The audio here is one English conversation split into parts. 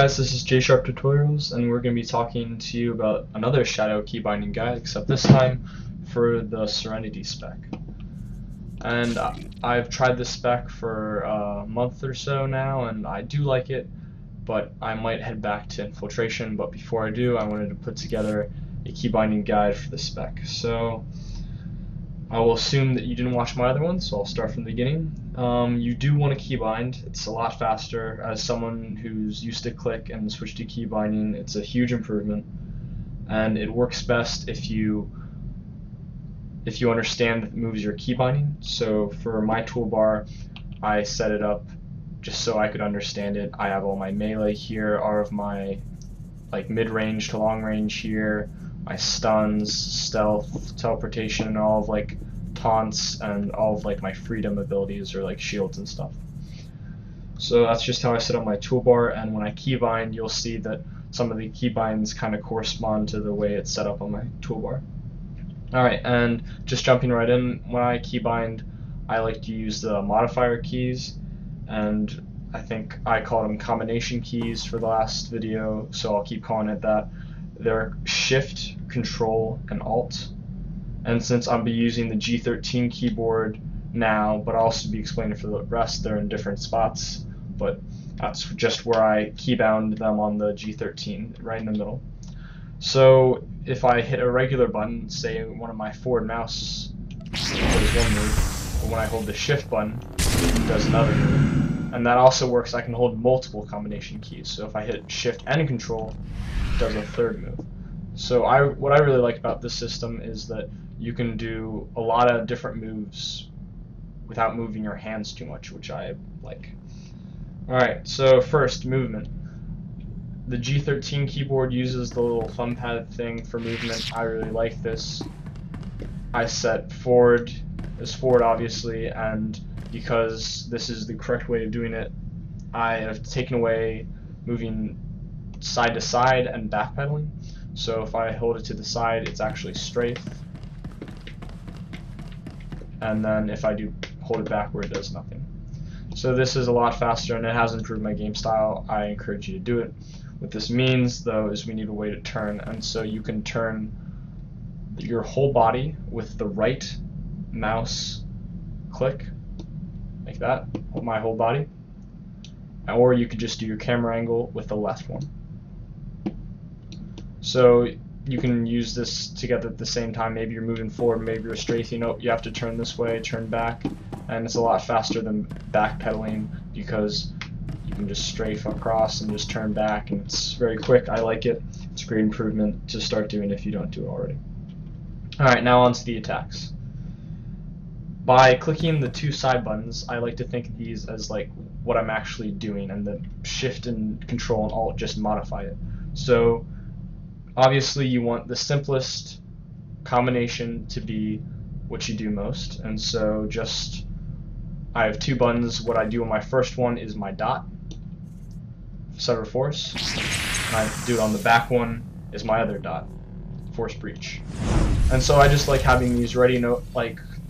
guys, this is J Sharp Tutorials, and we're going to be talking to you about another shadow key binding guide, except this time for the Serenity spec. And I've tried this spec for a month or so now, and I do like it, but I might head back to Infiltration. But before I do, I wanted to put together a key binding guide for the spec. So I will assume that you didn't watch my other one, so I'll start from the beginning. You do want to keybind. It's a lot faster. As someone who's used to click and switch to key binding, it's a huge improvement, and it works best if you understand the moves you're key binding. So for my toolbar, I set it up just so I could understand it. I have all my melee here, all of my mid-range to long-range here, my stuns, stealth, teleportation, and all of taunts, and all of my freedom abilities or shields and stuff. So that's just how I set up my toolbar, and when I keybind, you'll see that some of the keybinds kind of correspond to the way it's set up on my toolbar. Alright, and just jumping right in, when I keybind, I like to use the modifier keys, and I think I called them combination keys for the last video, so I'll keep calling it that. They're Shift, Control, and Alt. And since I'll be using the G13 keyboard now, but I'll also be explaining for the rest, they're in different spots, but that's just where I keybound them on the G13, right in the middle. So if I hit a regular button, say one of my forward mouse does one move, but when I hold the Shift button, it does another move. And that also works, I can hold multiple combination keys. So if I hit Shift and Control, it does a third move. So what I really like about this system is that you can do a lot of different moves without moving your hands too much, which I like. Alright, so first, movement. The G13 keyboard uses the little thumb pad thing for movement. I really like this. I set forward as forward, obviously, and because this is the correct way of doing it, I have taken away moving side to side and backpedaling. So if I hold it to the side, it's actually strafe, and then if I do hold it backward, it does nothing. So this is a lot faster, and it has improved my game style. I encourage you to do it. What this means, though, is we need a way to turn, and so you can turn your whole body with the right mouse click, like that, my whole body, or you could just do your camera angle with the left one. So you can use this together at the same time. Maybe you're moving forward, maybe you're strafing. Oh, you have to turn this way, turn back, and it's a lot faster than backpedaling because you can just strafe across and just turn back, and it's very quick. I like it. It's a great improvement to start doing if you don't do it already. Alright, now on to the attacks. By clicking the two side buttons, I like to think of these as what I'm actually doing, and the Shift and Control and Alt just modify it. So obviously you want the simplest combination to be what you do most, and so I have two buttons. What I do on my first one is my dot, sever force, and I do it on the back one is my other dot, force breach. And so I just like having these ready,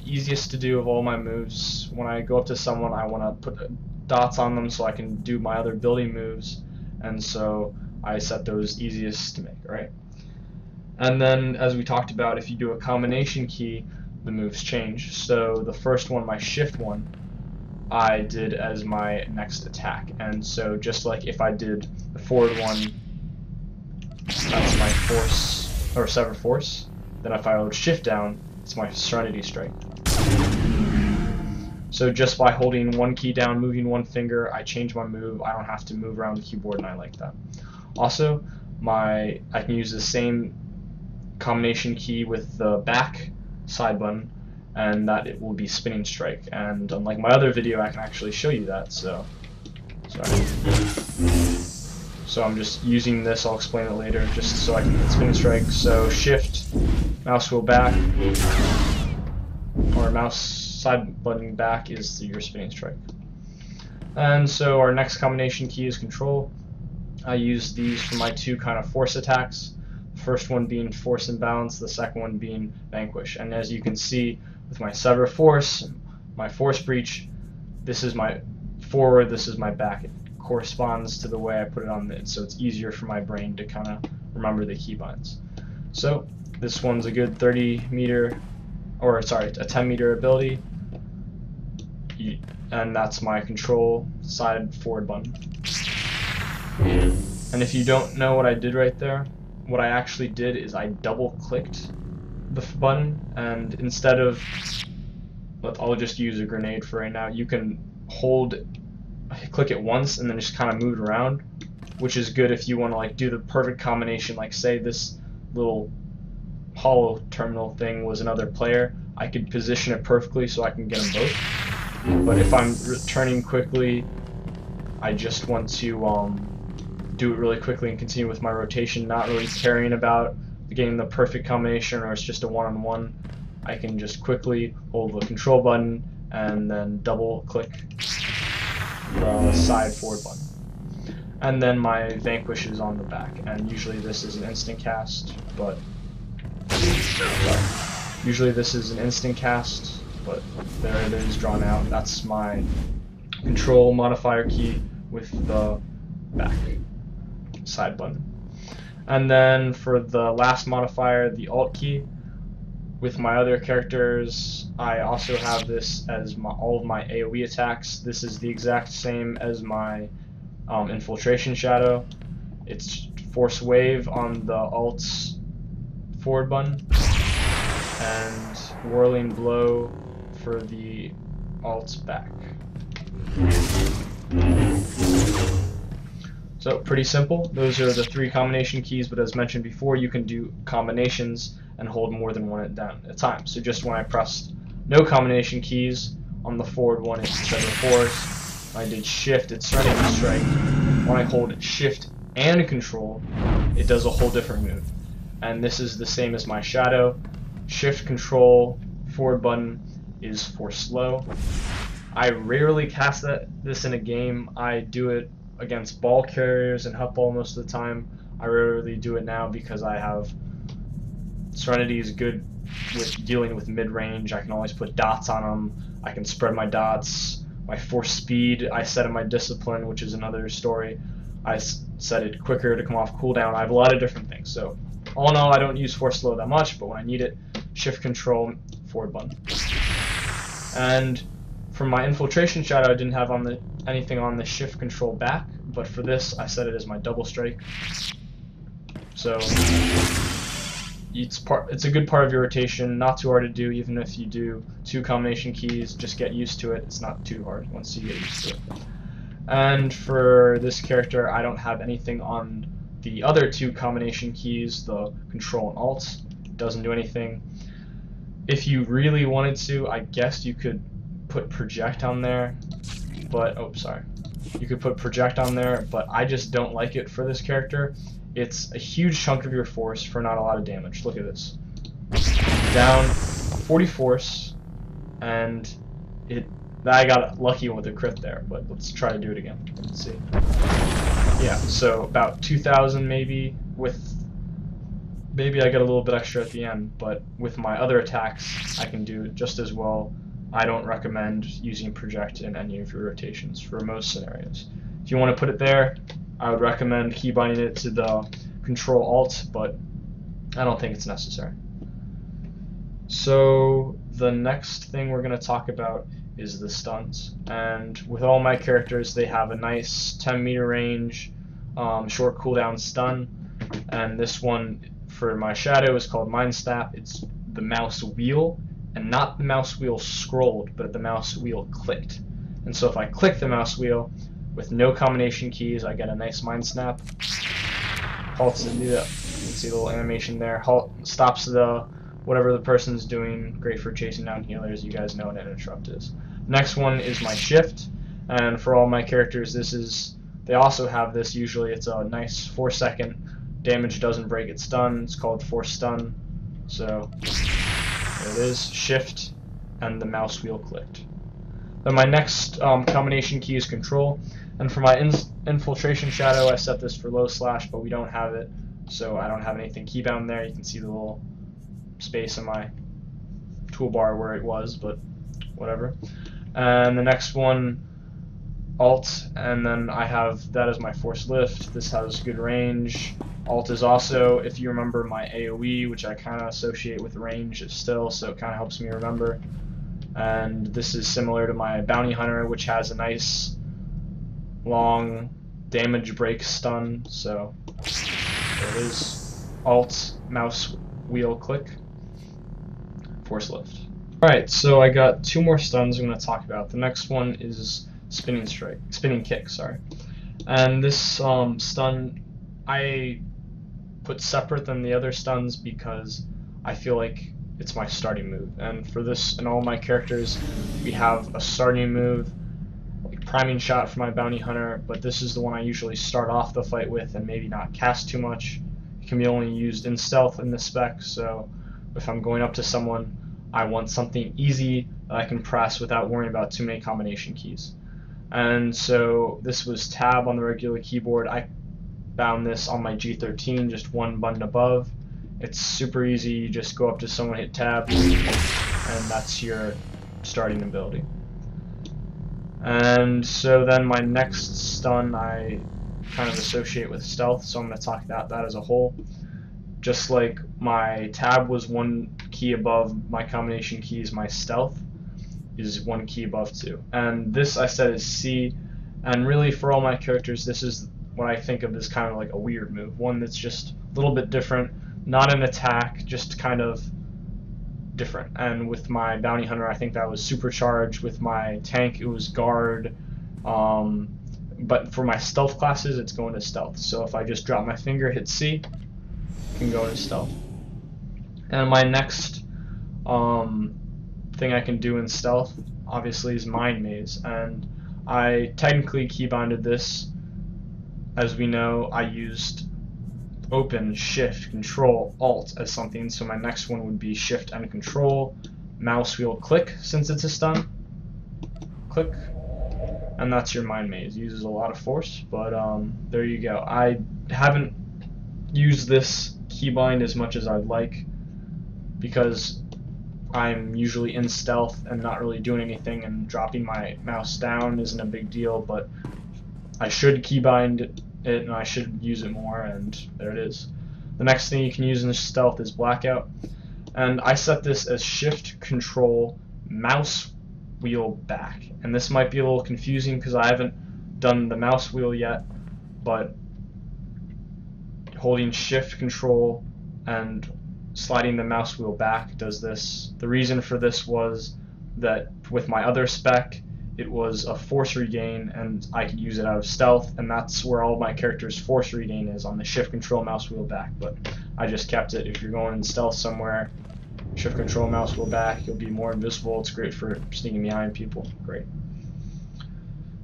easiest to do of all my moves. When I go up to someone, I want to put dots on them so I can do my other building moves, and so I set those easiest to make, right? And then, as we talked about, if you do a combination key, the moves change. So the first one, my Shift one, I did as my next attack, and so just like if I did the forward one, that's my force, or sever force. Then if I hold Shift down, it's my Serenity strike. So just by holding one key down, moving one finger, I change my move. I don't have to move around the keyboard, and I like that. Also, I can use the same combination key with the back side button, and that it will be spinning strike. And unlike my other video, I can actually show you that. So I'm just using this. I'll explain it later, just so I can get spinning strike. So Shift, mouse wheel back, or mouse side button back is your spinning strike. And so our next combination key is Control. I use these for my two kind of force attacks. The first one being Force and Balance, the second one being Vanquish. And as you can see with my Sever Force, my Force Breach, this is my forward, this is my back. It corresponds to the way I put it on the, so it's easier for my brain to kind of remember the keybinds. So this one's a good 30 meter, or sorry, a 10 meter ability, and that's my control side forward button. And if you don't know what I did right there, what I actually did is I double clicked the button, and instead of, I'll just use a grenade for right now, you can click it once and then just kind of move it around, which is good if you want to like do the perfect combination. Like say this little hollow terminal thing was another player, I could position it perfectly so I can get them both. But if I'm returning quickly, I just want to do it really quickly and continue with my rotation, not really caring about getting the perfect combination or it's just a one-on-one. I can just quickly hold the control button and then double click the side forward button. And then my vanquish is on the back, and usually this is an instant cast, but usually this is an instant cast, but there it is drawn out. That's my control modifier key with the back side button. And then for the last modifier, the alt key, with my other characters, I also have this as all of my AoE attacks. This is the exact same as my infiltration shadow. It's force wave on the alt's forward button, and whirling blow for the alt's back. So pretty simple. Those are the 3 combination keys, but as mentioned before, you can do combinations and hold more than one down at a time. So just when I pressed no combination keys on the forward one, instead of force, I did shift, it's Serenity strike. When I hold shift and control, it does a whole different move. And this is the same as my shadow. Shift control forward button is for slow. I rarely cast this in a game. I do it against ball carriers and hut ball most of the time. I rarely do it now because I have Serenity is good with dealing with mid-range. I can always put dots on them. I can spread my dots. My force speed I set in my discipline, which is another story. I set it quicker to come off cooldown. I have a lot of different things. So all in all, I don't use force slow that much, but when I need it, shift control forward button. And for my infiltration shadow, I didn't have anything on the shift control back, but for this I set it as my double strike. So it's a good part of your rotation, not too hard to do. Even if you do 2 combination keys, just get used to it. It's not too hard once you get used to it. And for this character, I don't have anything on the other 2 combination keys, the control and alt. It doesn't do anything. If you really wanted to, I guess you could put project on there, but you could put project on there, but I just don't like it for this character. It's a huge chunk of your force for not a lot of damage. Look at this. Down 40 force, and I got lucky with a crit there, but let's try to do it again. Let's see. Yeah, so about 2,000 maybe, maybe I get a little bit extra at the end, but with my other attacks, I can do just as well. I don't recommend using project in any of your rotations for most scenarios. If you want to put it there, I would recommend keybinding it to the control alt, but I don't think it's necessary. So the next thing we're going to talk about is the stuns. And with all my characters, they have a nice 10 meter range, short cooldown stun. And this one for my shadow is called Mind Snap. It's the mouse wheel, and not the mouse wheel scrolled, but the mouse wheel clicked. And so if I click the mouse wheel with no combination keys, I get a nice Mind Snap. Halts the, you can see the little animation there. Halt stops the whatever the person's doing. Great for chasing down healers. You guys know what an interrupt is. Next one is my shift, and for all my characters, they also have this. Usually, it's a nice 4-second damage doesn't break it stun. It's called force stun. So there it is, shift, and the mouse wheel clicked. Then my next combination key is control, and for my infiltration shadow, I set this for low slash, but we don't have it, so I don't have anything keybound there. You can see the little space in my toolbar where it was, but whatever. And the next one Alt, and then I have that as my force lift. This has good range. Alt is also, if you remember, my AoE, which I kind of associate with range still, so it kind of helps me remember. And this is similar to my Bounty Hunter, which has a nice long damage break stun. So there it is. Alt, mouse wheel click, force lift. Alright, so I got two more stuns I'm going to talk about. The next one is spinning kick, sorry. And this stun I put separate than the other stuns because I feel like it's my starting move. And for this and all my characters, we have a starting move, like priming shot for my Bounty Hunter, but this is the one I usually start off the fight with and maybe not cast too much. It can be only used in stealth in the spec, so if I'm going up to someone, I want something easy that I can press without worrying about too many combination keys. And so this was tab on the regular keyboard. I found this on my G13, just one button above. It's super easy. You just go up to someone, hit tab, and that's your starting ability. And so then my next stun I kind of associate with stealth, so I'm going to talk about that as a whole. Just like my tab was one key above my combination keys, my stealth is one key above too. And this I said is C, and really for all my characters this is what I think of as kind of like a weird move, one that's just a little bit different, not an attack, just kind of different. And with my Bounty Hunter I think that was supercharged, with my tank it was guard, but for my stealth classes it's going to stealth. So if I just drop my finger, hit C, can go into stealth. And my next thing I can do in stealth obviously is Mind Maze, and I technically keybinded this. As we know, I used open, shift, control, alt as something, so my next one would be shift and control, mouse wheel click since it's a stun, click, and that's your Mind Maze. It uses a lot of force, but there you go. I haven't used this keybind as much as I'd like because I'm usually in stealth and not really doing anything, and dropping my mouse down isn't a big deal, but I should keybind it and I should use it more, and there it is. The next thing you can use in stealth is blackout, and I set this as shift, control, mouse wheel back, and this might be a little confusing because I haven't done the mouse wheel yet, but holding shift, control, and sliding the mouse wheel back does this. The reason for this was that with my other spec it was a force regain and I could use it out of stealth, and that's where all my characters' force regain is, on the shift, control, mouse wheel back, but I just kept it. If you're going in stealth somewhere, shift, control, mouse wheel back, you'll be more invisible. It's great for sneaking behind people. Great.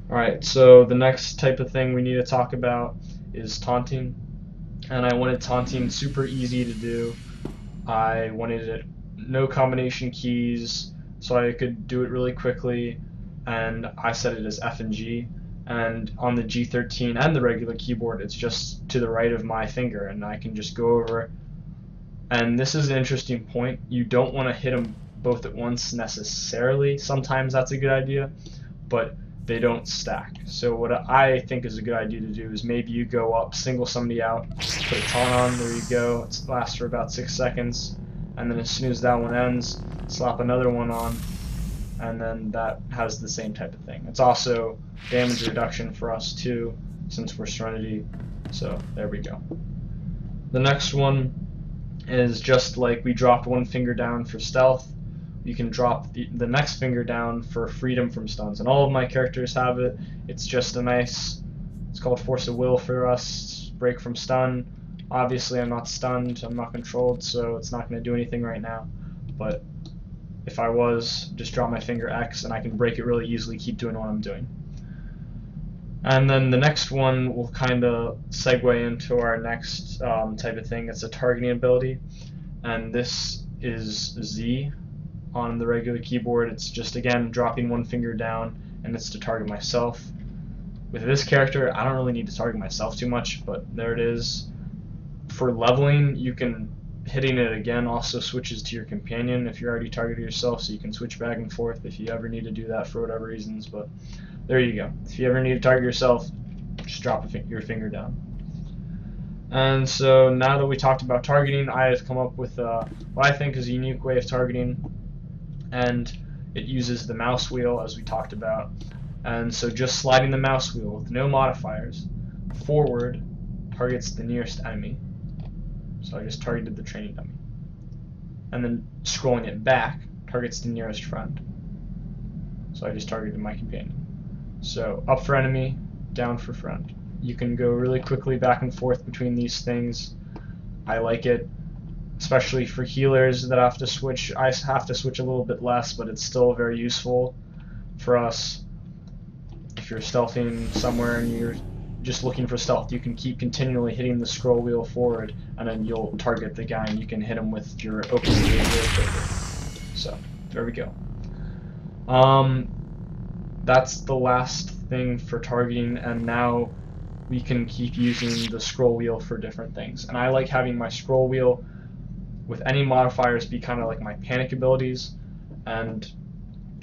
Alright, so the next type of thing we need to talk about is taunting, and I wanted taunting super easy to do. I wanted it no combination keys so I could do it really quickly, and I set it as F and G, and on the G13 and the regular keyboard it's just to the right of my finger, and I can just go over. And this is an interesting point. You don't want to hit them both at once necessarily. Sometimes that's a good idea, but they don't stack. So what I think is a good idea to do is maybe you go up, single somebody out, put a taunt on, there you go, it lasts for about 6 seconds, and then as soon as that one ends, slap another one on, and then that has the same type of thing. It's also damage reduction for us too, since we're Serenity, so there we go. The next one is just like we dropped one finger down for stealth, you can drop the next finger down for freedom from stuns, and all of my characters have it. It's just a nice, it's called force of will for us, break from stun. Obviously I'm not stunned, I'm not controlled, so it's not going to do anything right now, but if I was, just drop my finger X and I can break it really easily, keep doing what I'm doing. And then the next one will kind of segue into our next type of thing. It's a targeting ability, and this is Z on the regular keyboard. It's just, again, dropping one finger down, and it's to target myself. With this character, I don't really need to target myself too much, but there it is. For leveling, you can, hitting it again also switches to your companion if you're already targeted yourself, so you can switch back and forth if you ever need to do that for whatever reasons. But there you go. If you ever need to target yourself, just drop your finger down. And so now that we talked about targeting, I have come up with what I think is a unique way of targeting, and it uses the mouse wheel as we talked about. And so just sliding the mouse wheel with no modifiers forward targets the nearest enemy. So I just targeted the training dummy. And then scrolling it back targets the nearest friend. So I just targeted my companion. So up for enemy, down for friend. You can go really quickly back and forth between these things. I like it, especially for healers that have to switch. I have to switch a little bit less, but it's still very useful for us. If you're stealthing somewhere and you're just looking for stealth, you can keep continually hitting the scroll wheel forward, and then you'll target the guy and you can hit him with your open gauge really quickly. So there we go. That's the last thing for targeting, and now we can keep using the scroll wheel for different things. And I like having my scroll wheel with any modifiers be kind of like my panic abilities, and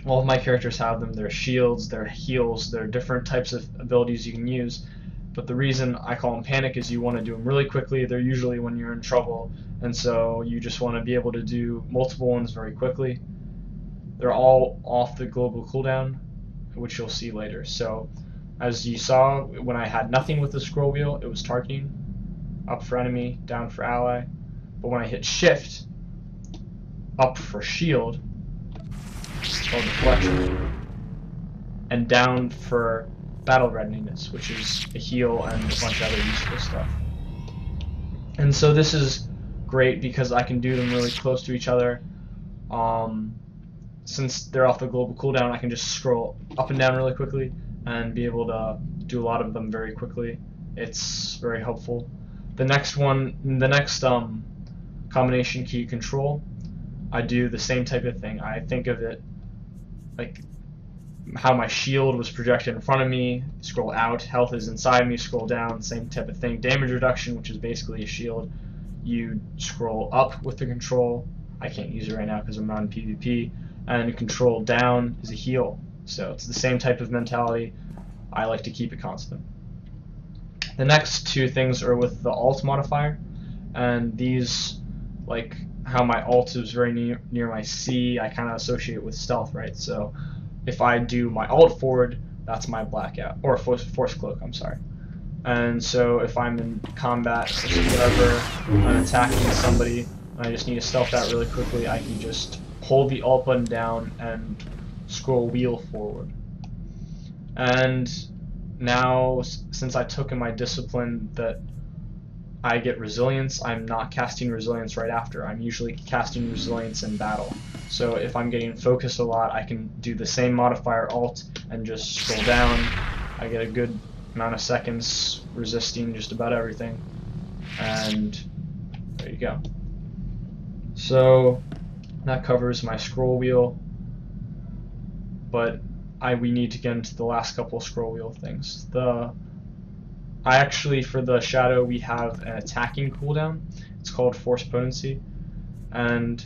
all of my characters have them. Their shields, their heals, their different types of abilities you can use. But the reason I call them panic is you want to do them really quickly. They're usually when you're in trouble, and so you just want to be able to do multiple ones very quickly. They're all off the global cooldown, which you'll see later. So as you saw, when I had nothing with the scroll wheel, it was targeting, up for enemy, down for ally. But when I hit shift, up for shield, it's called deflection, and down for battle readiness, which is a heal and a bunch of other useful stuff. And so this is great because I can do them really close to each other. Since they're off the global cooldown, I can just scroll up and down really quickly and be able to do a lot of them very quickly. It's very helpful. The next combination key control, I do the same type of thing. I think of it like how my shield was projected in front of me, scroll out, health is inside me, scroll down, same type of thing. Damage reduction, which is basically a shield, you scroll up with the control. I can't use it right now because I'm not in PvP. And control down is a heal. So it's the same type of mentality. I like to keep it constant. The next two things are with the alt modifier, and these, like how my alt is very near my C, I kind of associate with stealth, right? So if I do my alt forward, that's my blackout, or force cloak, I'm sorry. And so if I'm in combat or whatever, I'm attacking somebody, and I just need to stealth that really quickly, I can just hold the alt button down and scroll wheel forward. And now, since I took in my discipline that I get resilience, I'm not casting resilience right after. I'm usually casting resilience in battle. So if I'm getting focused a lot, I can do the same modifier alt and just scroll down. I get a good amount of seconds resisting just about everything. And there you go. So that covers my scroll wheel, but we need to get into the last couple of scroll wheel things. I actually, for the shadow, we have an attacking cooldown. It's called force potency, and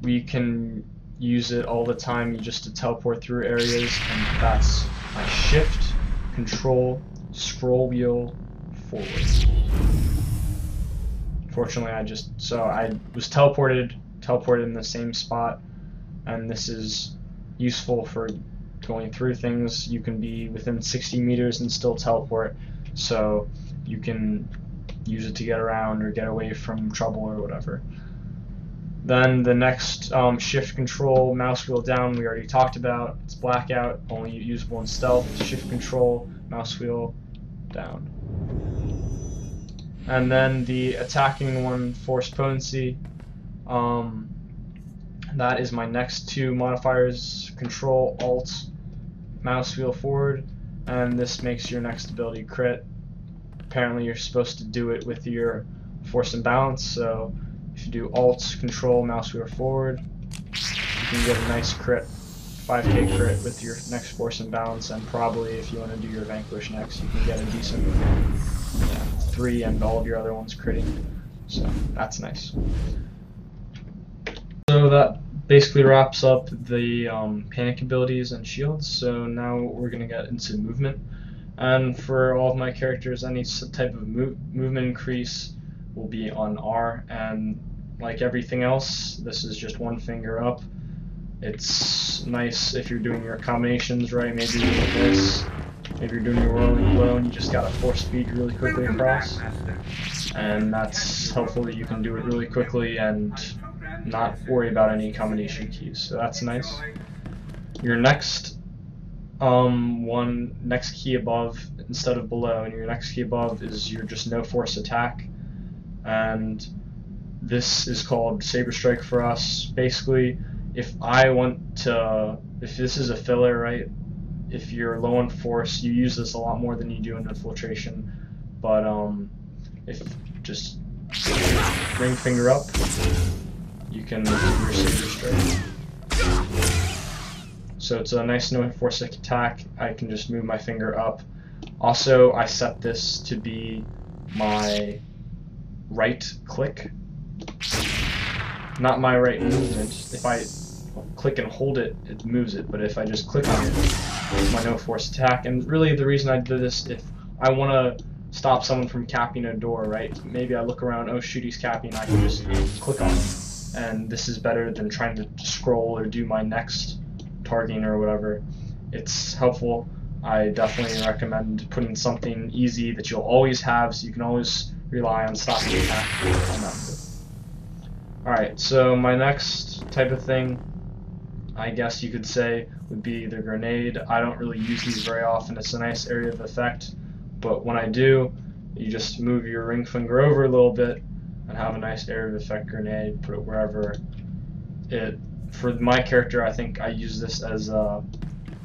we can use it all the time just to teleport through areas, and that's my shift, control, scroll wheel, forward. Fortunately, I was teleported in the same spot, and this is useful for going through things. You can be within 60 meters and still teleport, so you can use it to get around or get away from trouble or whatever. Then the next shift control, mouse wheel down, we already talked about. It's blackout, only usable in stealth. Shift control, mouse wheel down. And then the attacking one, force potency, that is my next two modifiers, control, alt, mouse wheel forward, and this makes your next ability crit. Apparently you're supposed to do it with your force and balance, so if you do alt, control, mouse wheel forward, you can get a nice crit, 5k crit with your next force and balance, and probably if you want to do your vanquish next, you can get a decent 3 and all of your other ones critting, so that's nice. So that basically wraps up the panic abilities and shields. So now we're going to get into movement. And for all of my characters, any type of movement increase will be on R. And like everything else, this is just one finger up. It's nice if you're doing your combinations right, maybe with this. Maybe you're doing your whirling blow and you just gotta force speed really quickly across. And that's helpful that you can do it really quickly and not worry about any combination keys. So that's nice. Your next next key above instead of below, and your next key above is your just no force attack. And this is called Saber Strike for us. Basically, if this is a filler, right? If you're low on force, you use this a lot more than you do in infiltration. But if just ring finger up, you can do your Saber Strike. So it's a nice no force attack. I can just move my finger up. Also, I set this to be my right click, not my right movement. If I click and hold it, it moves it, but if I just click on it, it's my no force attack. And really the reason I do this, if I want to stop someone from capping a door, right? Maybe I look around, oh shoot, he's capping, I can just click on him. And this is better than trying to scroll or do my next targeting or whatever. It's helpful. I definitely recommend putting something easy that you'll always have so you can always rely on stopping the attack on that move. Alright, so my next type of thing, I guess you could say, would be the grenade. I don't really use these very often. It's a nice area of effect, but when I do, you just move your ring finger over a little bit and have a nice area of effect grenade, put it wherever. For my character, I think I use this as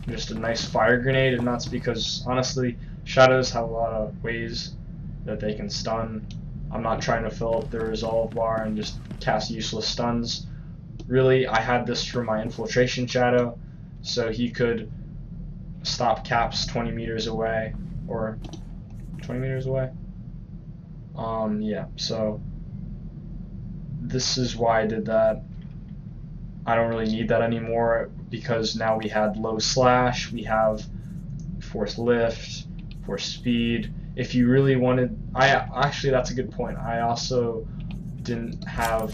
just a nice fire grenade, and that's because, honestly, shadows have a lot of ways that they can stun. I'm not trying to fill up the resolve bar and just cast useless stuns. Really, I had this for my infiltration shadow, so he could stop caps 20 meters away, or 20 meters away? Yeah, so this is why I did that. I don't really need that anymore because now we had low slash, we have force lift, force speed. If you really wanted, actually that's a good point. I also didn't have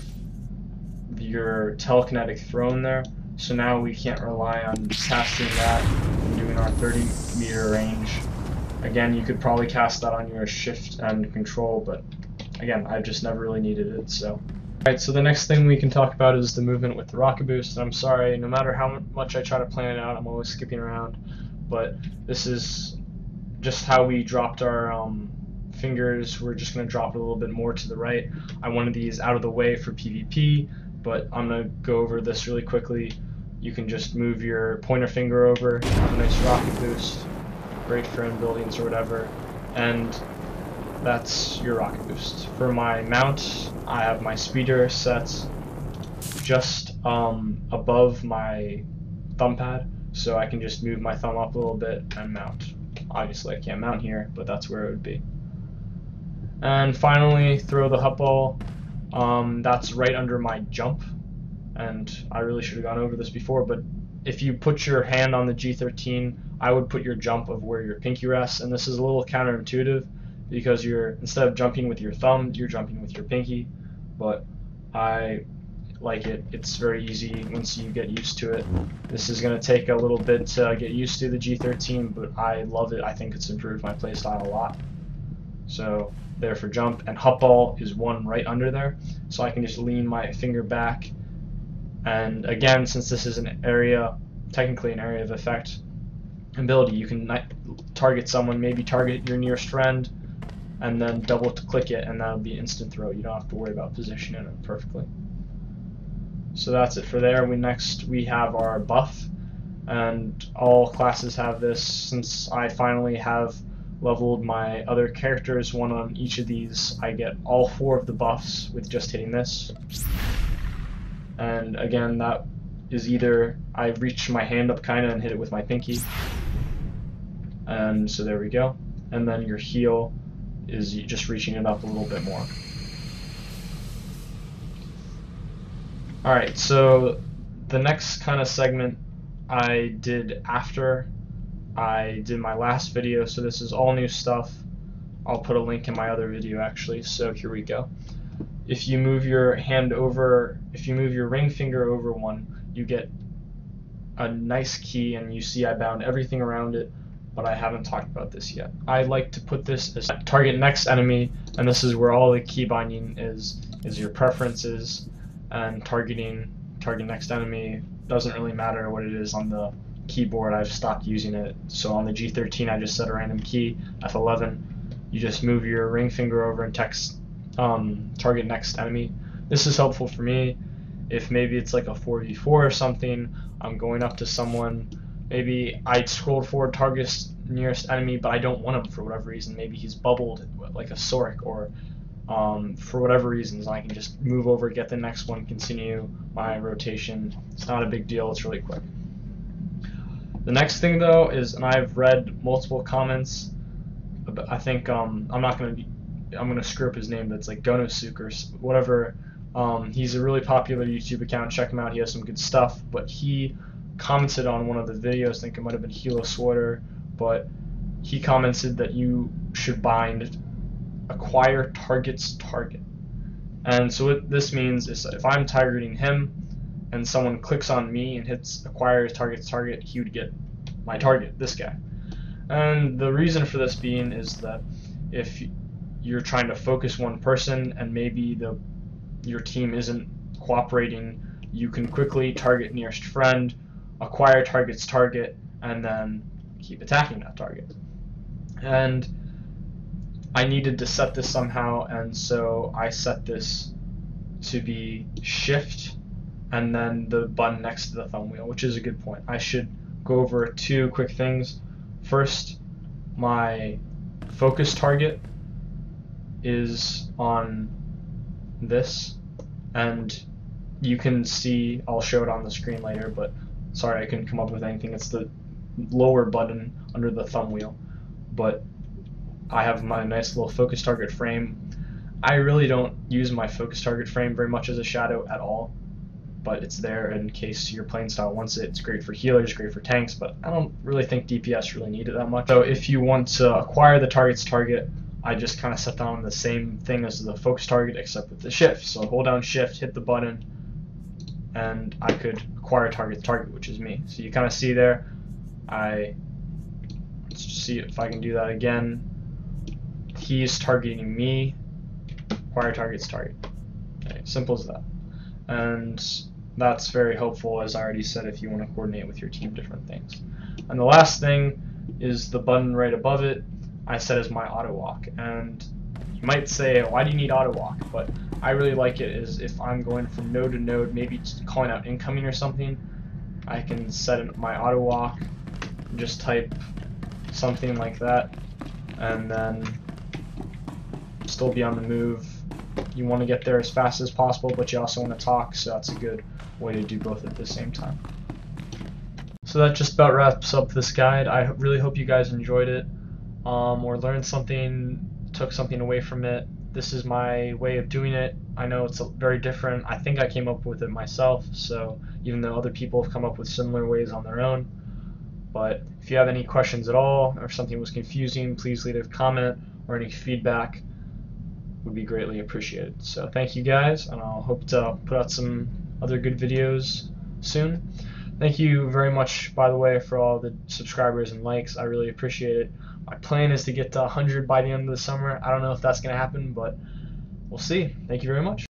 your telekinetic thrown there, so now we can't rely on casting that and doing our 30-meter range. Again, you could probably cast that on your shift and control, but again, I've just never really needed it. So. Alright, so the next thing we can talk about is the movement with the rocket boost. And I'm sorry, no matter how much I try to plan it out, I'm always skipping around. But this is just how we dropped our fingers. We're just going to drop it a little bit more to the right. I wanted these out of the way for PvP, but I'm going to go over this really quickly. You can just move your pointer finger over, have a nice rocket boost, great for in buildings or whatever, and that's your rocket boost. For my mount, I have my speeder set just above my thumb pad, so I can just move my thumb up a little bit and mount. Obviously I can't mount here, but that's where it would be. And finally, throw the hut ball. That's right under my jump, and I really should have gone over this before, but if you put your hand on the G13, I would put your jump of where your pinky rests, and this is a little counterintuitive because instead of jumping with your thumb, you're jumping with your pinky, but I like it. It's very easy once you get used to it. This is going to take a little bit to get used to the G13, but I love it. I think it's improved my playstyle a lot. So there for jump, and hut ball is one right under there, so I can just lean my finger back. And again, since this is technically an area of effect ability, you can target someone, maybe target your nearest friend, and then double click it, and that'll be instant throw. You don't have to worry about positioning it perfectly. So that's it for there. Next we have our buff, and all classes have this. Since I finally have leveled my other characters, one on each of these, I get all 4 of the buffs with just hitting this. And again, that is either I reach my hand up kinda and hit it with my pinky, and so there we go. And then your heal is just reaching it up a little bit more. Alright, so the next kind of segment I did after I did my last video, so this is all new stuff. I'll put a link in my other video actually, so here we go. If you move your hand over, if you move your ring finger over one, you get a nice key, and you see I bound everything around it, but I haven't talked about this yet. I like to put this as target next enemy, and this is where all the key binding is your preferences, and target next enemy doesn't really matter what it is on the keyboard. I've stopped using it. So on the G13 I just set a random key, F11. You just move your ring finger over and target next enemy. This is helpful for me if maybe it's like a 4v4 or something. I'm going up to someone, maybe I scrolled forward, targets nearest enemy, but I don't want him for whatever reason. Maybe he's bubbled like a Soric, or for whatever reasons, I can just move over, get the next one, continue my rotation. It's not a big deal, it's really quick. The next thing though is, and I've read multiple comments, I think I'm gonna screw up his name, but it's like Gonosuke or whatever. He's a really popular YouTube account, check him out, he has some good stuff, but he commented on one of the videos, I think it might have been SWTOR, but he commented that you should bind acquire target's target. And so what this means is that if I'm targeting him and someone clicks on me and hits acquire target's target, he would get my target, this guy. And the reason for this being is that if you're trying to focus one person and maybe your team isn't cooperating, you can quickly target nearest friend, acquire target's target, and then keep attacking that target. And I needed to set this somehow, and so I set this to be shift and then the button next to the thumb wheel, which is a good point. I should go over two quick things. First, my focus target is on this, and you can see, I'll show it on the screen later, but sorry I couldn't come up with anything. It's the lower button under the thumb wheel, but I have my nice little focus target frame. I really don't use my focus target frame very much as a shadow at all, but it's there in case your playing style wants it. It's great for healers, great for tanks, but I don't really think DPS really need it that much. So if you want to acquire the target's target, I just kind of set down the same thing as the focus target except with the shift. So hold down shift, hit the button, and I could acquire target's target, which is me. So you kind of see there, let's just see if I can do that again. He's targeting me, acquire target's target. Okay, simple as that. And that's very helpful, as I already said, if you want to coordinate with your team different things. And the last thing is the button right above it. I set as my auto walk, and you might say, why do you need auto walk? But I really like it is if I'm going from node to node, maybe calling out incoming or something, I can set my auto walk, just type something like that, and then still be on the move. You want to get there as fast as possible, but you also want to talk, so that's a good way to do both at the same time. So that just about wraps up this guide. I really hope you guys enjoyed it, or learned something, took something away from it. This is my way of doing it. I know it's very different. I think I came up with it myself, so even though other people have come up with similar ways on their own. But if you have any questions at all, or something was confusing, please leave a comment, or any feedback would be greatly appreciated. So thank you guys, and I'll hope to put out some other good videos soon. Thank you very much, by the way, for all the subscribers and likes. I really appreciate it. My plan is to get to 100 by the end of the summer. I don't know if that's going to happen, but we'll see. Thank you very much.